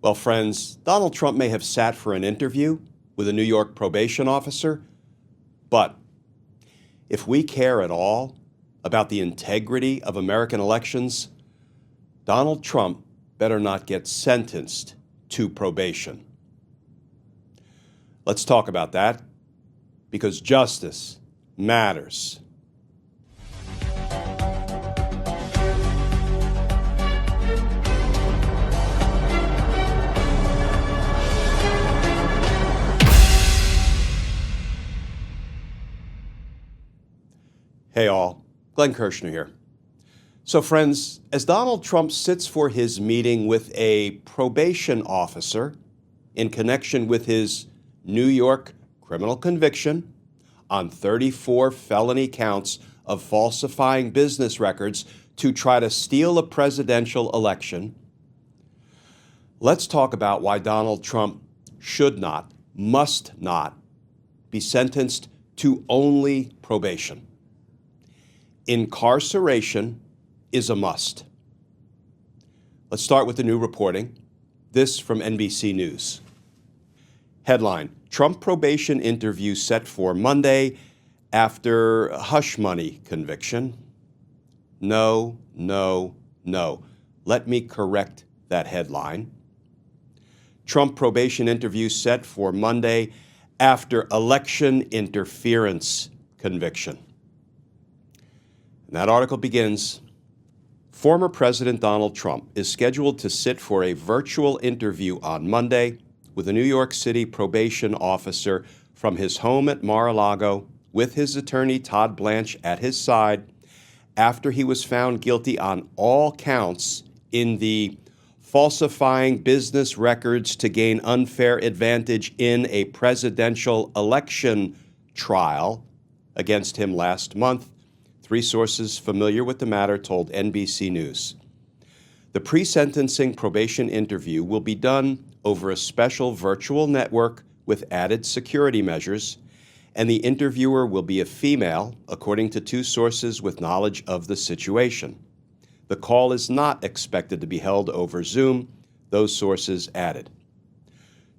Well, friends, Donald Trump may have sat for an interview with a New York probation officer, but if we care at all about the integrity of American elections, Donald Trump better not get sentenced to probation. Let's talk about that, because justice matters. Hey all, Glenn Kirshner here. So friends, as Donald Trump sits for his meeting with a probation officer in connection with his New York criminal conviction on 34 felony counts of falsifying business records to try to steal a presidential election, let's talk about why Donald Trump should not, must not, be sentenced to only probation. Incarceration is a must. Let's start with the new reporting. This from NBC News. Headline: Trump probation interview set for Monday after hush money conviction. No. Let me correct that headline. Trump probation interview set for Monday after election interference conviction. And that article begins, former President Donald Trump is scheduled to sit for a virtual interview on Monday with a New York City probation officer from his home at Mar-a-Lago with his attorney Todd Blanche at his side after he was found guilty on all counts in the falsifying business records to gain unfair advantage in a presidential election trial against him last month. Three sources familiar with the matter told NBC News. The pre-sentencing probation interview will be done over a special virtual network with added security measures, and the interviewer will be a female, according to two sources with knowledge of the situation. The call is not expected to be held over Zoom, those sources added.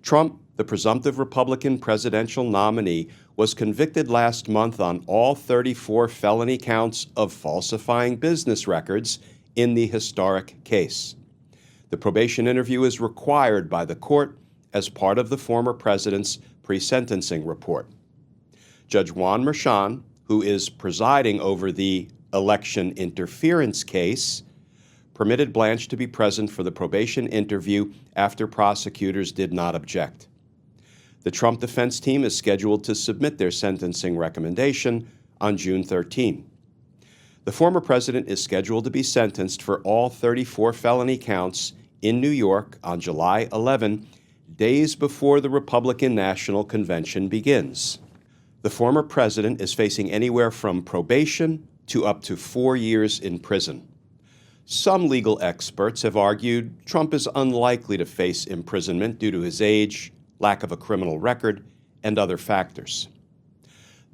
Trump, the presumptive Republican presidential nominee, was convicted last month on all 34 felony counts of falsifying business records in the historic case. The probation interview is required by the court as part of the former president's pre-sentencing report. Judge Juan Merchan, who is presiding over the election interference case, permitted Blanche to be present for the probation interview after prosecutors did not object. The Trump defense team is scheduled to submit their sentencing recommendation on June 13. The former president is scheduled to be sentenced for all 34 felony counts in New York on July 11, days before the Republican National Convention begins. The former president is facing anywhere from probation to up to 4 years in prison. Some legal experts have argued Trump is unlikely to face imprisonment due to his age, lack of a criminal record, and other factors.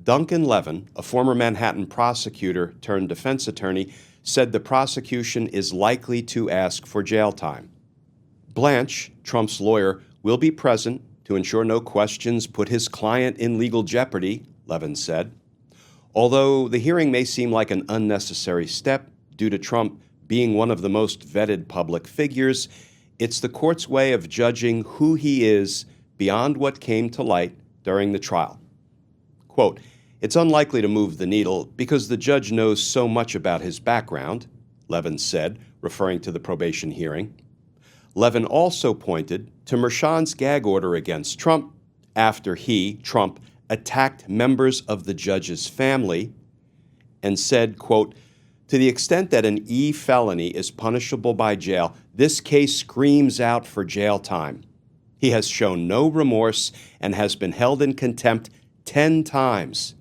Duncan Levin, a former Manhattan prosecutor turned defense attorney, said the prosecution is likely to ask for jail time. Blanche, Trump's lawyer, will be present to ensure no questions put his client in legal jeopardy, Levin said. Although the hearing may seem like an unnecessary step due to Trump being one of the most vetted public figures, it's the court's way of judging who he is beyond what came to light during the trial. Quote, "It's unlikely to move the needle because the judge knows so much about his background," Levin said, referring to the probation hearing. Levin also pointed to Merchan's gag order against Trump after he, Trump, attacked members of the judge's family and said, quote, "To the extent that an E felony is punishable by jail, this case screams out for jail time. He has shown no remorse and has been held in contempt 10 times.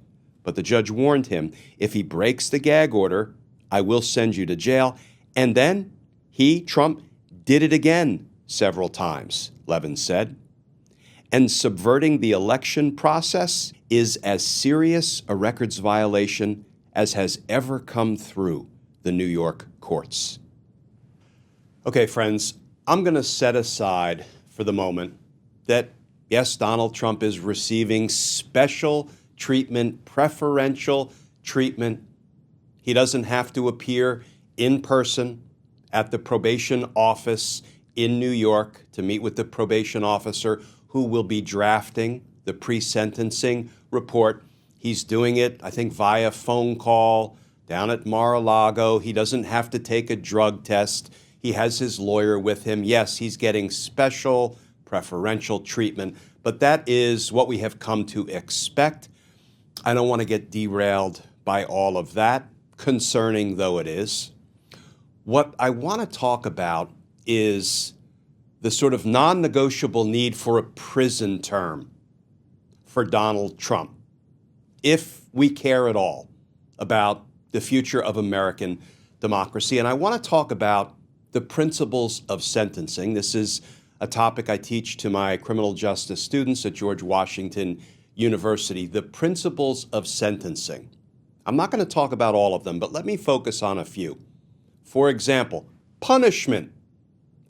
But the judge warned him, if he breaks the gag order, I will send you to jail." And then he, Trump, did it again several times, Levin said. And subverting the election process is as serious a records violation as has ever come through the New York courts. Okay, friends, I'm going to set aside for the moment that, yes, Donald Trump is receiving special treatment, preferential treatment. He doesn't have to appear in person at the probation office in New York to meet with the probation officer who will be drafting the pre-sentencing report. He's doing it, I think, via phone call down at Mar-a-Lago. He doesn't have to take a drug test. He has his lawyer with him. Yes, he's getting special preferential treatment, but that is what we have come to expect. I don't want to get derailed by all of that, concerning though it is. What I want to talk about is the sort of non-negotiable need for a prison term for Donald Trump, if we care at all about the future of American democracy. And I want to talk about the principles of sentencing. This is a topic I teach to my criminal justice students at George Washington University, the principles of sentencing. I'm not going to talk about all of them, but let me focus on a few. For example, punishment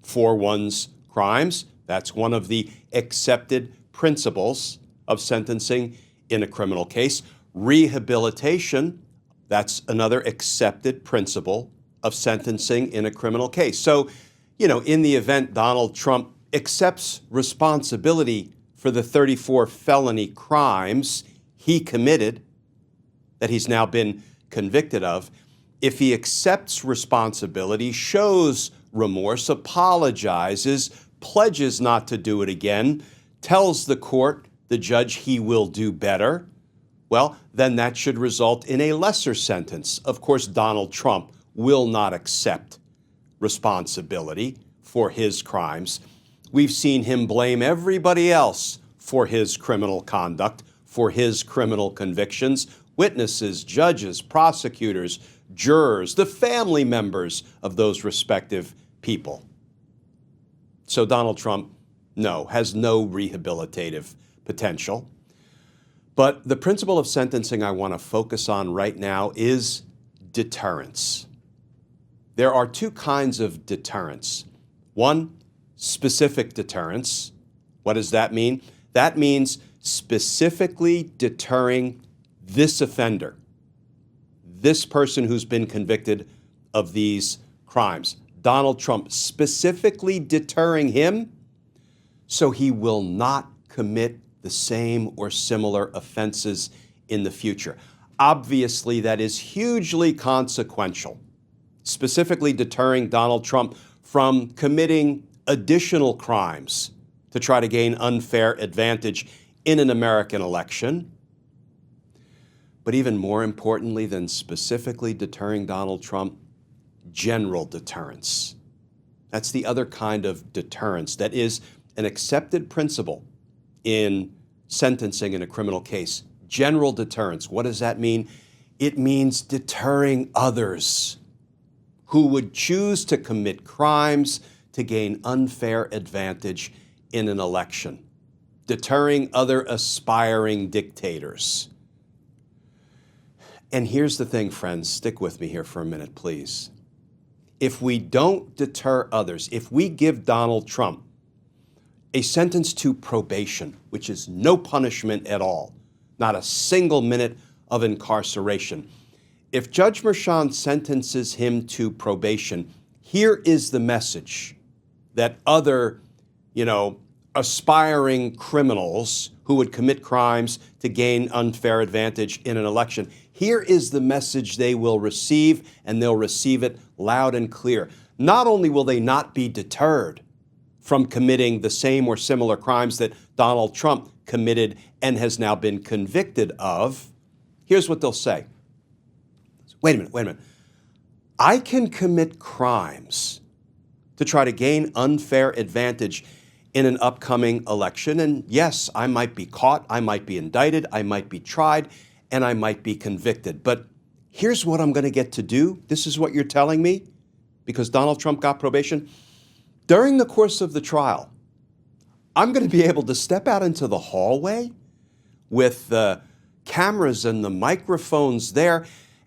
for one's crimes. That's one of the accepted principles of sentencing in a criminal case. Rehabilitation, that's another accepted principle of sentencing in a criminal case. So, in the event Donald Trump accepts responsibility for the 34 felony crimes he committed that he's now been convicted of, if he accepts responsibility, shows remorse, apologizes, pledges not to do it again, tells the court, the judge, he will do better, well, then that should result in a lesser sentence. Of course, Donald Trump will not accept responsibility for his crimes. We've seen him blame everybody else for his criminal conduct, for his criminal convictions, witnesses, judges, prosecutors, jurors, the family members of those respective people. So Donald Trump, no, has no rehabilitative potential. But the principle of sentencing I want to focus on right now is deterrence. There are two kinds of deterrence. One, specific deterrence. What does that mean? That means specifically deterring this offender, this person who's been convicted of these crimes. Donald Trump, specifically deterring him so he will not commit the same or similar offenses in the future. Obviously, that is hugely consequential, specifically deterring Donald Trump from committing additional crimes to try to gain unfair advantage in an American election. But even more importantly than specifically deterring Donald Trump, general deterrence. That's the other kind of deterrence that is an accepted principle in sentencing in a criminal case. General deterrence. What does that mean? It means deterring others who would choose to commit crimes to gain unfair advantage in an election. Deterring other aspiring dictators. And here's the thing, friends, stick with me here for a minute, please. If we don't deter others, if we give Donald Trump a sentence to probation, which is no punishment at all, not a single minute of incarceration, if Judge Merchan sentences him to probation, here is the message that other, aspiring criminals who would commit crimes to gain unfair advantage in an election, here is the message they will receive, and they'll receive it loud and clear. Not only will they not be deterred from committing the same or similar crimes that Donald Trump committed and has now been convicted of, here's what they'll say. Wait a minute. I can commit crimes to try to gain unfair advantage in an upcoming election. And yes, I might be caught, I might be indicted, I might be tried, and I might be convicted. But here's what I'm going to get to do. This is what you're telling me, because Donald Trump got probation. During the course of the trial, I'm going to be able to step out into the hallway with the cameras and the microphones there,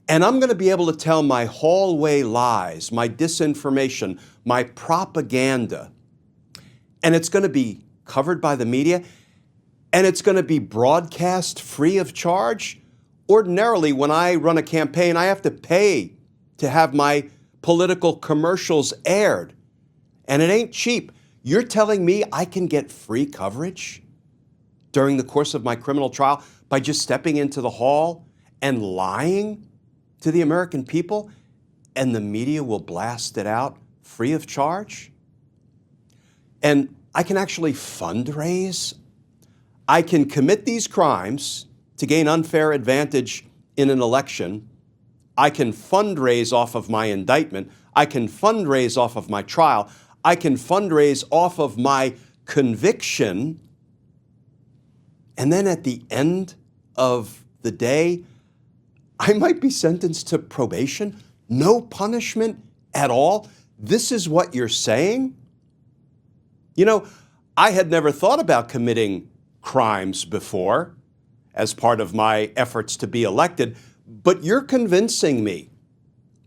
and I'm going to be able to tell my hallway lies, my disinformation, my propaganda. and it's going to be covered by the media, and it's going to be broadcast free of charge. Ordinarily, when I run a campaign, I have to pay to have my political commercials aired, and it ain't cheap. You're telling me I can get free coverage during the course of my criminal trial by just stepping into the hall and lying to the American people, and the media will blast it out free of charge? And I can actually fundraise. I can commit these crimes to gain unfair advantage in an election. I can fundraise off of my indictment. I can fundraise off of my trial. I can fundraise off of my conviction. And then at the end of the day, I might be sentenced to probation, no punishment at all. This is what you're saying? You know, I had never thought about committing crimes before as part of my efforts to be elected, but you're convincing me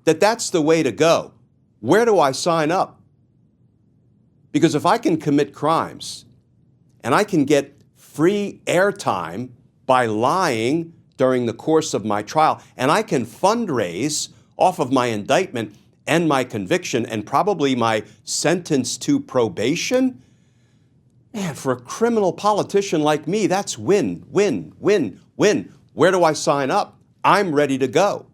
that that's the way to go. Where do I sign up? Because if I can commit crimes and I can get free airtime by lying during the course of my trial, and I can fundraise off of my indictment and my conviction and probably my sentence to probation, man, for a criminal politician like me, that's win, win, win, win. Where do I sign up? I'm ready to go.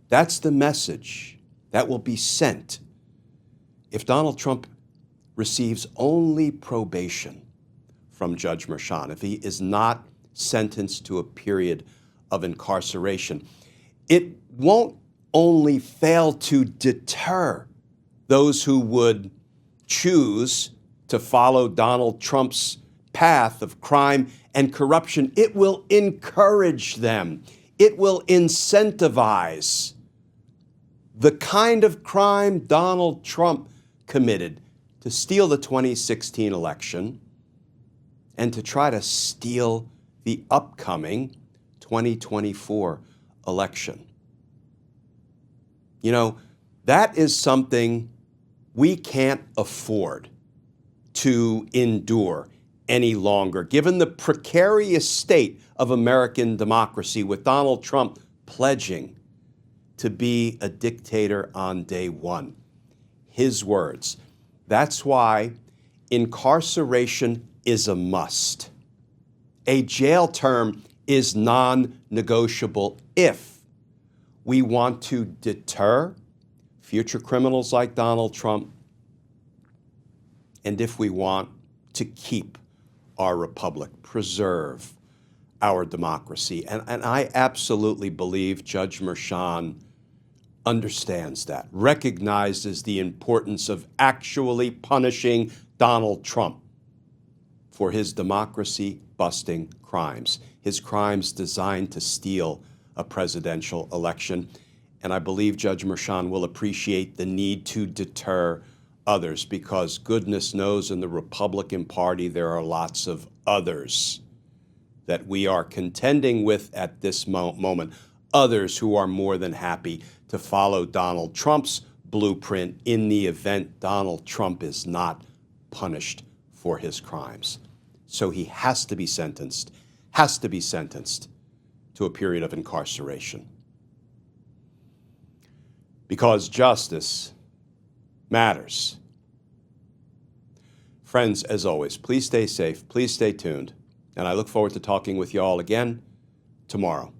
That's the message that will be sent if Donald Trump receives only probation from Judge Merchan, if he is not sentenced to a period of incarceration. It won't only fail to deter those who would choose to follow Donald Trump's path of crime and corruption. It will encourage them. It will incentivize the kind of crime Donald Trump committed to steal the 2016 election and to try to steal the upcoming 2024 election. You know, that is something we can't afford to endure any longer, given the precarious state of American democracy, with Donald Trump pledging to be a dictator on day one. His words. That's why incarceration is a must. A jail term is non-negotiable if we want to deter future criminals like Donald Trump, and if we want to keep our republic, preserve our democracy. And I absolutely believe Judge Merchan understands that, recognizes the importance of actually punishing Donald Trump for his democracy-busting crimes, his crimes designed to steal a presidential election. And I believe Judge Merchan will appreciate the need to deter others, because goodness knows in the Republican Party there are lots of others that we are contending with at this moment, others who are more than happy to follow Donald Trump's blueprint in the event Donald Trump is not punished for his crimes. So he has to be sentenced to a period of incarceration. Because justice matters. Friends, as always, please stay safe, please stay tuned, and I look forward to talking with you all again tomorrow.